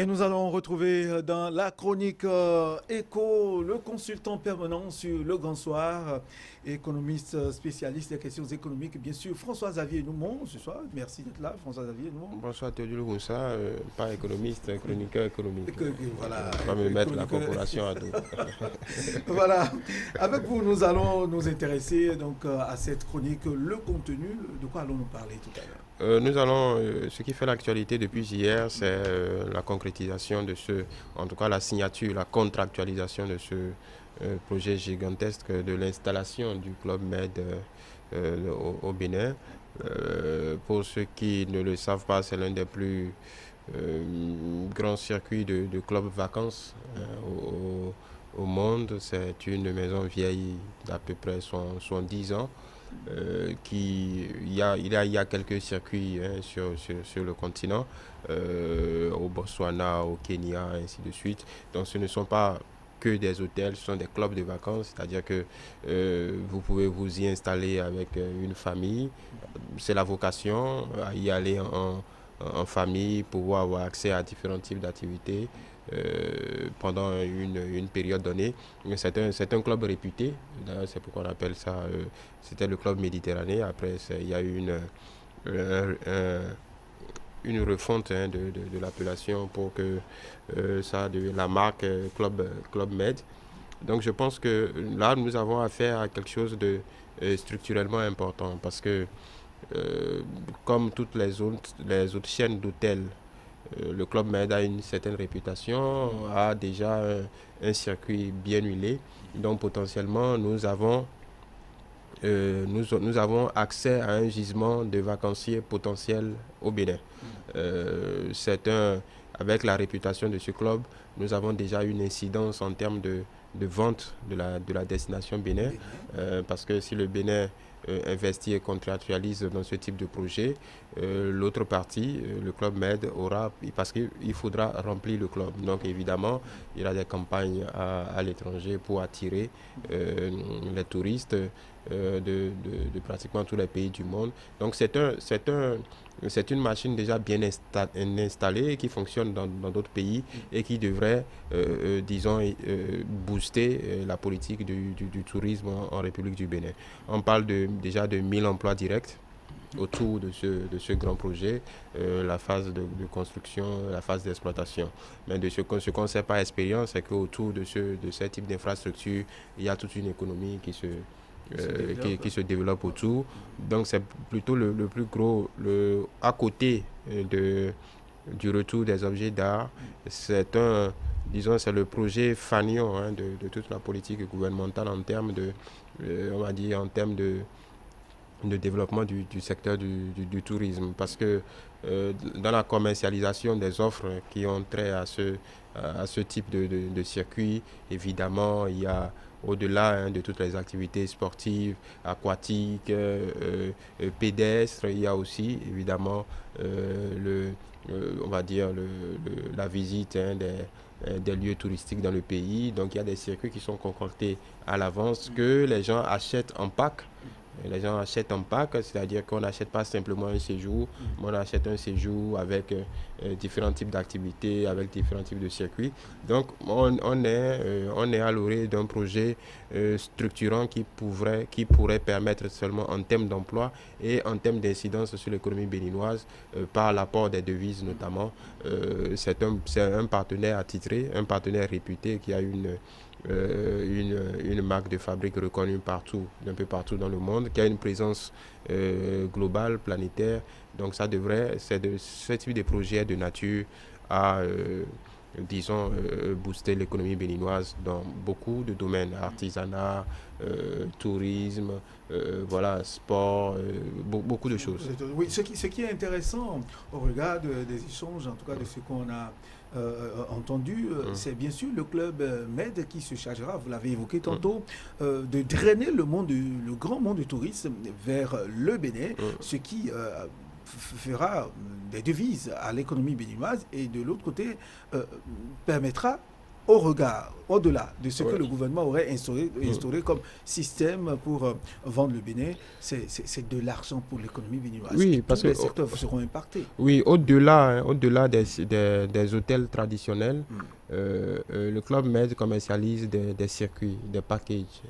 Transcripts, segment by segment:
Et nous allons retrouver dans la chronique éco le consultant permanent sur le Grand Soir, économiste spécialiste des questions économiques, bien sûr, François-Xavier Noumon ce soir. Merci d'être là, François-Xavier Noumon. Bonsoir Théodule Roussa, pas économiste, chroniqueur économique. Voilà, On va me mettre la chroniqueur. corporation à dos. Voilà. Avec vous, nous allons nous intéresser donc à cette chronique, le contenu. De quoi allons-nous parler tout à l'heure? Ce qui fait l'actualité depuis hier, c'est la concrétisation de en tout cas la signature, la contractualisation de ce projet gigantesque de l'installation du Club Med au Bénin. Pour ceux qui ne le savent pas, c'est l'un des plus grands circuits de clubs vacances au monde. C'est une maison vieille d'à peu près 10 ans. Il y a quelques circuits sur le continent, au Botswana, au Kenya, ainsi de suite. Donc ce ne sont pas que des hôtels, ce sont des clubs de vacances, c'est-à-dire que vous pouvez vous y installer avec une famille. C'est la vocation, à y aller en famille, pouvoir avoir accès à différents types d'activités pendant une période donnée. C'est un club réputé, d'ailleurs c'est pourquoi on appelle ça, c'était le club Méditerranée. Après, il y a eu un- un- une refonte de l'appellation pour que la marque Club Med. Donc je pense que là, nous avons affaire à quelque chose de structurellement important parce que euh, comme toutes les autres chaînes d'hôtels, le Club Med a une certaine réputation, a déjà un circuit bien huilé. Donc potentiellement, nous avons accès à un gisement de vacanciers potentiels au Bénin. Avec la réputation de ce club, nous avons déjà une incidence en termes de vente de la destination Bénin, parce que si le Bénin investit et contractualise dans ce type de projet, l'autre partie, le Club Med, parce qu'il faudra remplir le club. Donc évidemment, il y a des campagnes à l'étranger pour attirer les touristes de pratiquement tous les pays du monde. Donc c'est une machine déjà bien installée qui fonctionne dans d'autres pays et qui devrait, disons, booster la politique du tourisme en République du Bénin. On parle déjà de 1000 emplois directs autour de ce grand projet, la phase de construction, la phase d'exploitation. Mais ce qu'on sait par expérience, c'est qu'autour de ce type d'infrastructure, il y a toute une économie qui se développe autour. Donc c'est plutôt le plus gros, à côté du retour des objets d'art, disons, c'est le projet fanion de toute la politique gouvernementale en termes on va dire, en termes de développement du secteur du tourisme. Parce que dans la commercialisation des offres qui ont trait à ce type de circuit, évidemment, il y a au-delà de toutes les activités sportives, aquatiques, pédestres, il y a aussi évidemment on va dire la visite des lieux touristiques dans le pays. Donc il y a des circuits qui sont concoctés à l'avance que les gens achètent en pack. Les gens achètent en pack, c'est-à-dire qu'on n'achète pas simplement un séjour, mais on achète un séjour avec différents types d'activités, avec différents types de circuits. Donc, on est à l'orée d'un projet structurant qui pourrait permettre seulement en termes d'emploi et en termes d'incidence sur l'économie béninoise, par l'apport des devises notamment. C'est un partenaire attitré, un partenaire réputé qui a une marque de fabrique reconnue partout, un peu partout dans le monde, qui a une présence globale, planétaire. Donc ce type de projet est de nature à, disons, booster l'économie béninoise dans beaucoup de domaines, artisanat, tourisme, voilà, sport, beaucoup de choses. Oui, ce qui est intéressant au regard des échanges, en tout cas de ce qu'on a entendu, c'est bien sûr le club Med qui se chargera, vous l'avez évoqué tantôt, de drainer le grand monde du tourisme vers le Bénin, ce qui fera des devises à l'économie béninoise et de l'autre côté permettra au-delà de ce que le gouvernement aurait instauré comme système pour vendre le Bénin, c'est de l'argent pour l'économie béninoise. Oui, parce tous les que secteurs seront impactés. oui, au-delà des hôtels traditionnels, le Club Med commercialise des circuits, des packages,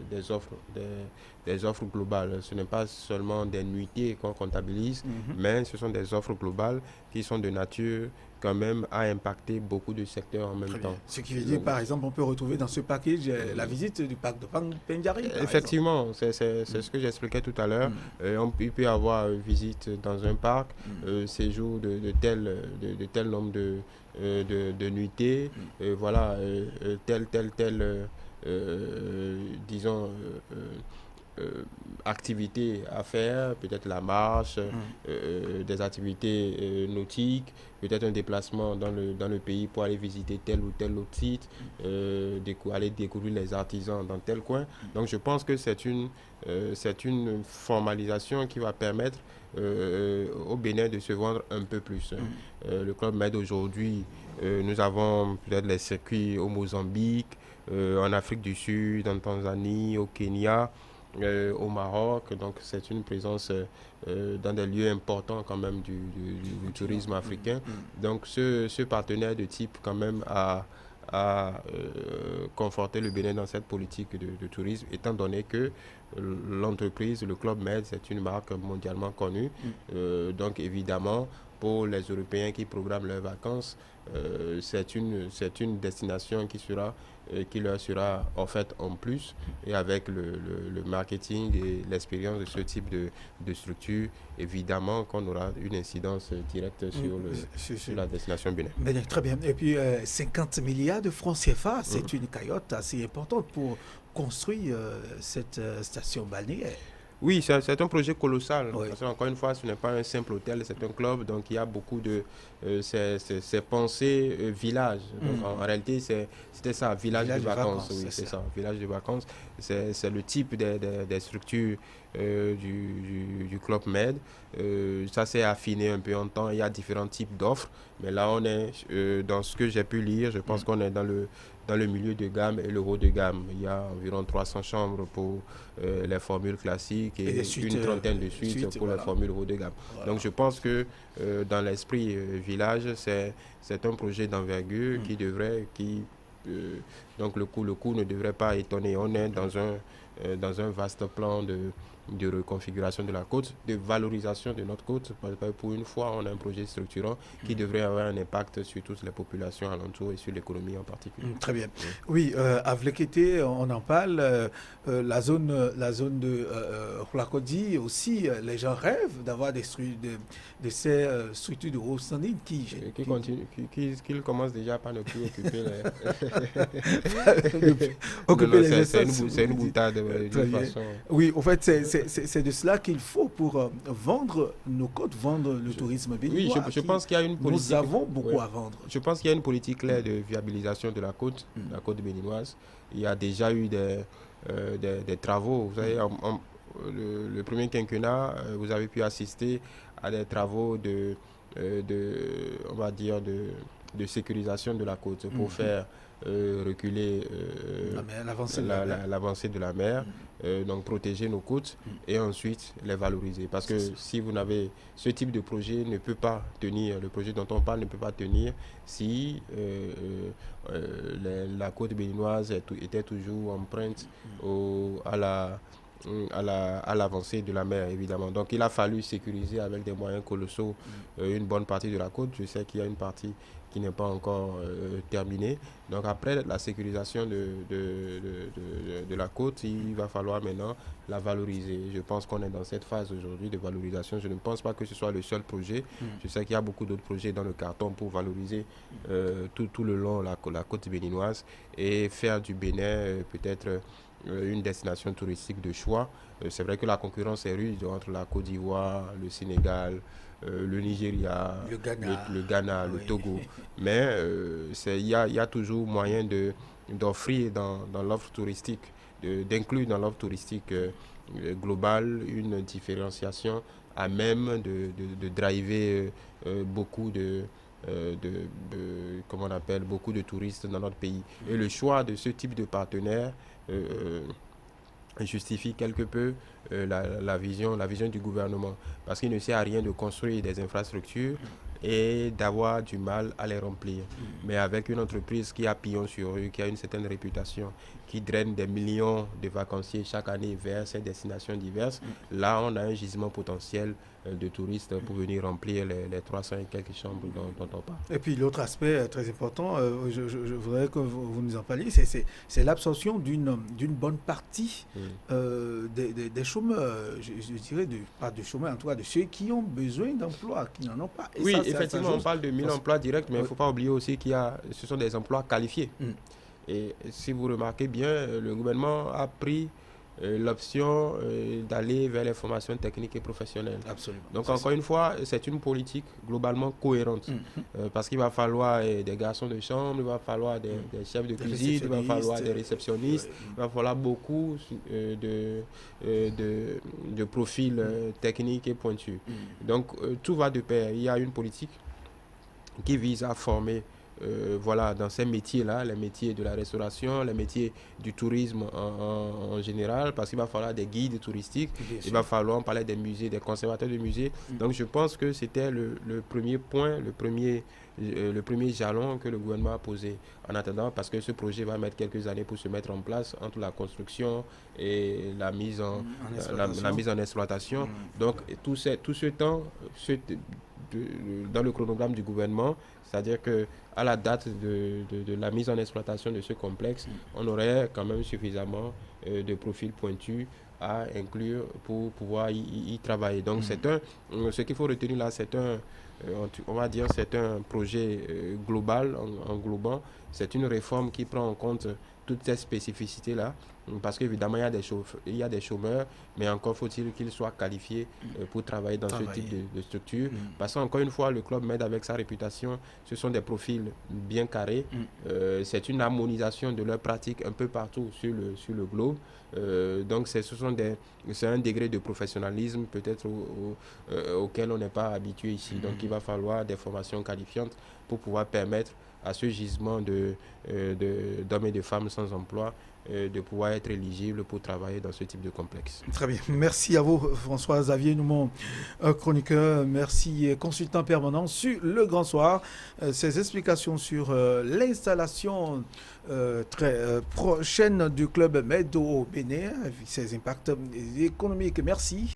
des offres, des offres globales. Ce n'est pas seulement des nuitées qu'on comptabilise, mais ce sont des offres globales qui sont de nature quand même à impacter beaucoup de secteurs en même Très temps. bien. Ce qui veut dire, par exemple, on peut retrouver dans ce package la visite du parc de Pendjari. Effectivement, c'est ce que j'expliquais tout à l'heure. Il peut y avoir visite dans un parc, séjour de tel nombre de nuitées, disons, activités à faire, peut-être la marche, des activités nautiques, peut-être un déplacement dans le pays pour aller visiter tel ou tel autre site, aller découvrir les artisans dans tel coin. Donc je pense que c'est une formalisation qui va permettre au Bénin de se vendre un peu plus. Le Club Med aujourd'hui, nous avons peut-être les circuits au Mozambique, en Afrique du Sud, en Tanzanie, au Kenya, au Maroc. Donc c'est une présence dans des lieux importants quand même du tourisme africain. Donc ce partenaire de type quand même a conforté le Bénin dans cette politique de tourisme, étant donné que l'entreprise, le Club Med, c'est une marque mondialement connue. Donc évidemment, pour les Européens qui programment leurs vacances, c'est une destination qui leur sera offerte en plus, et avec le marketing et l'expérience de ce type de structure, évidemment qu'on aura une incidence directe sur la destination Bénin. Très bien. Et puis 50 milliards de francs CFA, c'est une cagnotte assez importante pour construire cette station balnéaire. Oui, c'est un projet colossal. Oui. Parce qu'encore une fois, ce n'est pas un simple hôtel, c'est un club. Donc, il y a beaucoup de ces pensées village. Donc, en réalité, c'était ça, village de vacances. Oui, c'est ça, village de vacances. C'est le type des structures du Club Med. Ça s'est affiné un peu en temps. Il y a différents types d'offres. Mais là, on est, dans ce que j'ai pu lire, je pense qu'on est dans le milieu de gamme et le haut de gamme. Il y a environ 300 chambres pour les formules classiques et une trentaine de suites pour les formules haut de gamme. Voilà. Donc je pense que dans l'esprit village, c'est un projet d'envergure donc le coût ne devrait pas étonner. On est dans un vaste plan de reconfiguration de la côte, de valorisation de notre côte. Pour une fois, on a un projet structurant qui devrait avoir un impact sur toutes les populations alentours et sur l'économie en particulier. Très bien. Oui, à Vlekété, on en parle. La zone de Hulakodi aussi, les gens rêvent d'avoir de ces structures de haut standing qui commencent déjà par ne plus occuper les c'est une boutade de toute façon. Oui, en fait, c'est de cela qu'il faut pour vendre nos côtes, vendre le tourisme béninois. Oui, je pense qu'il y a une politique. Nous avons beaucoup à vendre. Je pense qu'il y a une politique claire de viabilisation de la côte béninoise. Il y a déjà eu des travaux. Vous savez, le premier quinquennat, vous avez pu assister à des travaux on va dire, de sécurisation de la côte pour faire reculer l'avancée de la mer, donc protéger nos côtes et ensuite les valoriser. Parce que si vous n'avez ce type de projet ne peut pas tenir, le projet dont on parle ne peut pas tenir si la côte béninoise était toujours empreinte à l'avancée de la mer, évidemment. Donc il a fallu sécuriser avec des moyens colossaux une bonne partie de la côte. Je sais qu'il y a une partie qui n'est pas encore terminée. Donc après la sécurisation de la côte, il va falloir maintenant la valoriser. Je pense qu'on est dans cette phase aujourd'hui de valorisation. Je ne pense pas que ce soit le seul projet. Je sais qu'il y a beaucoup d'autres projets dans le carton pour valoriser tout le long la côte béninoise et faire du Bénin peut-être une destination touristique de choix. C'est vrai que la concurrence est rude entre la Côte d'Ivoire, le Sénégal, le Nigeria, le Ghana, le Togo. Mais il y a toujours moyen d'offrir dans l'offre touristique, d'inclure dans l'offre touristique globale une différenciation à même de driver beaucoup comme on appelle, beaucoup de touristes dans notre pays. Et le choix de ce type de partenaire justifie quelque peu la vision du gouvernement. Parce qu'il ne sert à rien de construire des infrastructures et d'avoir du mal à les remplir. Mais avec une entreprise qui a pignon sur rue, qui a une certaine réputation, qui draine des millions de vacanciers chaque année vers ces destinations diverses, là on a un gisement potentiel de touristes pour venir remplir les 300 et quelques chambres dont on parle. Et puis l'autre aspect très important, je voudrais que vous nous en parliez, c'est l'absorption d'une bonne partie des chômeurs, je dirais, pas de chômeurs, en tout cas de ceux qui ont besoin d'emplois, qui n'en ont pas. Et oui, ça, effectivement, on parle de 1000 emplois directs, mais il ne faut pas oublier aussi ce sont des emplois qualifiés. Et si vous remarquez bien, le gouvernement a pris l'option d'aller vers les formations techniques et professionnelles. Absolument. Donc encore une fois, c'est une politique globalement cohérente. Parce qu'il va falloir des garçons de chambre, il va falloir des chefs de cuisine, il va falloir des réceptionnistes, il va falloir beaucoup de profils techniques et pointus. Donc tout va de pair. Il y a une politique qui vise à former dans ces métiers-là, les métiers de la restauration, les métiers du tourisme en général, parce qu'il va falloir des guides touristiques, il va falloir parler des musées, des conservateurs de musées. Donc je pense que c'était le premier point, le premier jalon que le gouvernement a posé. En attendant, parce que ce projet va mettre quelques années pour se mettre en place entre la construction et la mise en exploitation. Donc tout ce temps, dans le chronogramme du gouvernement, c'est-à-dire qu'à la date de la mise en exploitation de ce complexe, on aurait quand même suffisamment de profils pointus à inclure pour pouvoir y travailler. Donc ce qu'il faut retenir là, on va dire c'est un projet global, englobant. C'est une réforme qui prend en compte toutes ces spécificités-là, parce qu'évidemment, il y a des chômeurs, mais encore faut-il qu'ils soient qualifiés pour travailler dans ce type de structure. Parce qu'encore une fois, le Club Med, avec sa réputation, ce sont des profils bien carrés. C'est une harmonisation de leurs pratiques un peu partout sur le globe. Donc, c'est un degré de professionnalisme peut-être auquel on n'est pas habitué ici. Donc, il va falloir des formations qualifiantes pour pouvoir permettre à ce gisement d'hommes et de femmes sans emploi de pouvoir être éligibles pour travailler dans ce type de complexe. Très bien. Merci à vous, François-Xavier Noumon, chroniqueur. Merci, consultant permanent sur Le Grand Soir. Ces explications sur l'installation très prochaine du Club Med au Bénin, avec ses impacts économiques. Merci.